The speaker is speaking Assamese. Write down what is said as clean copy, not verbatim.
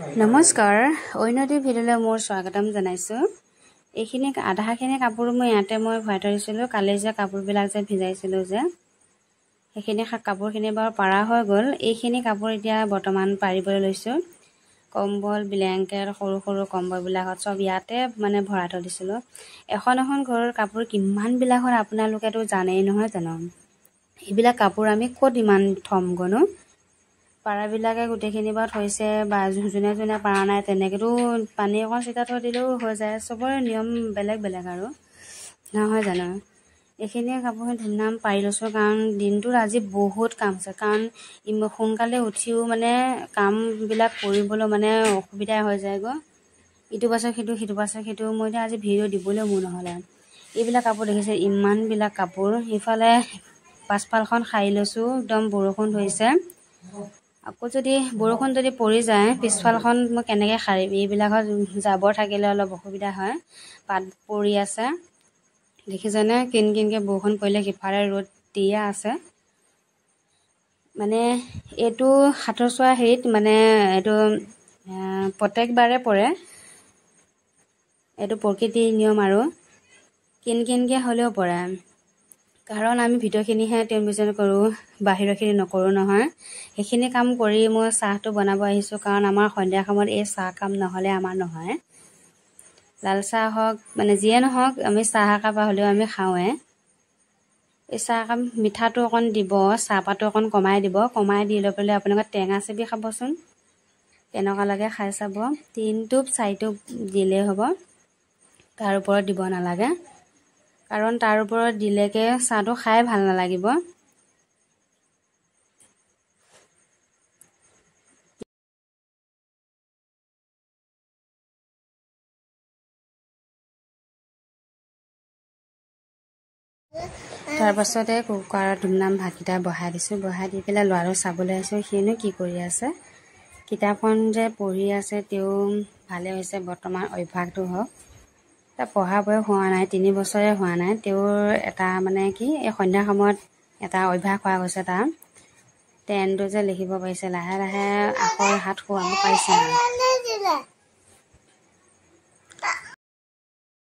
নমস্কাৰ ঐনদী ভিডিঅ'লৈ মোৰ স্বাগতম জনাইছো। এইখিনি আধাখিনি কাপোৰ মই ইয়াতে ভৰাই থৈছিলো। কালি যে কাপোৰবিলাক যে ভিজাইছিলো যে সেইখিনি কাপোৰখিনি বাৰু পাৰা হৈ গ'ল। এইখিনি কাপোৰ এতিয়া বৰ্তমান পাৰিবলৈ লৈছো। কম্বল ব্লেংকেট সৰু সৰু কম্বলবিলাকত সব ইয়াতে ভৰাই থৈ দিছিলো। এখন ঘৰৰ কাপোৰ কিমানবিলাক হয় আপোনালোকেতো জানেই নহয় জানো। এইবিলাক কাপোৰ আমি ক'ত ইমান থম গনো। পাৰাবিলাকে গোটেইখিনি বাৰু থৈছে বা যোনে যোনে পাৰা নাই তেনেকেতো পানী অকণ চিটা থৈ দিলেও হৈ যায়। চবৰে নিয়ম বেলেগ বেলেগ আৰু নহয় জানো। এইখিনি কাপোৰখিনি ধুমধাম পাৰি লৈছোঁ কাৰণ দিনটোত আজি বহুত কাম আছে। কাৰণ সোনকালে উঠিও কামবিলাক কৰিবলৈ অসুবিধা হৈ যায়গৈ। ইটো পাছত সিটো সিটো পাছত সিটো মই এতিয়া আজি ভিডিঅ' দিবলৈ মোৰ নহ'লে। এইবিলাক কাপোৰ দেখিছে ইমানবিলাক কাপোৰ। ইফালে পাছফালখন সাৰি লৈছোঁ, একদম বৰষুণ ধৰিছে। আকৌ যদি বৰষুণ যদি পৰি যায় পিছফালখন মই কেনেকৈ সাৰিম। এইবিলাকত জাবৰ থাকিলে অলপ অসুবিধা হয়। পাত পৰি আছে দেখিছেনে, কিন কিনকৈ বৰষুণ পৰিলে সিফালে ৰ'দ দিয়া আছে। এইটো সাতৰ চোৱা হেৰিত এইটো প্ৰত্যেকবাৰে পৰে। এইটো প্ৰকৃতিৰ নিয়ম আৰু কিন কিনকৈ হ'লেও পৰে। কাৰণ আমি ভিতৰখিনিহে টেম্পেচাৰ কৰোঁ, বাহিৰৰখিনি নকৰোঁ নহয়। সেইখিনি কাম কৰি মই চাহটো বনাব আহিছোঁ। কাৰণ আমাৰ সন্ধিয়া সময়ত এই চাহ কাম নহ'লে আমাৰ নহয়। লাল চাহ হওক যিয়ে নহওক আমি চাহ একাপ হ'লেও আমি খাওঁৱে। এই চাহ কাপ মিঠাটো অকণ দিব, চাহপাতটো অকণ কমাই দিব। কমাই দি লৈ পেলাই আপোনালোকে টেঙা চেপি খাবচোন, কেনেকুৱা লাগে খাই চাব। 3 টোপ 4 টোপ দিলেই হ'ব, তাৰ ওপৰত দিব নালাগে। কাৰণ তাৰ ওপৰত দিলেকে চাহটো খাই ভাল নালাগিব। তাৰ পাছতে কুকাৰত ধুমধাম ভাতকেইটা বহাই দিছোঁ। বহাই দি পেলাই ল'ৰাটো চাবলৈ আহিছোঁ, সিনো কি কৰি আছে। কিতাপখন যে পঢ়ি আছে তেওঁ ভালে হৈছে, বৰ্তমান অভ্যাসটো হওক। তাৰ পঢ়া বয়স হোৱা নাই, 3 বছৰে হোৱা নাই। তেওঁৰ এটা এই সন্ধ্যা সময়ত এটা অভ্যাস হোৱা গৈছে। তাৰ টেনটো যে লিখিব পাৰিছে, লাহে লাহে আখৰ হাত খোৱাব পাৰিছে।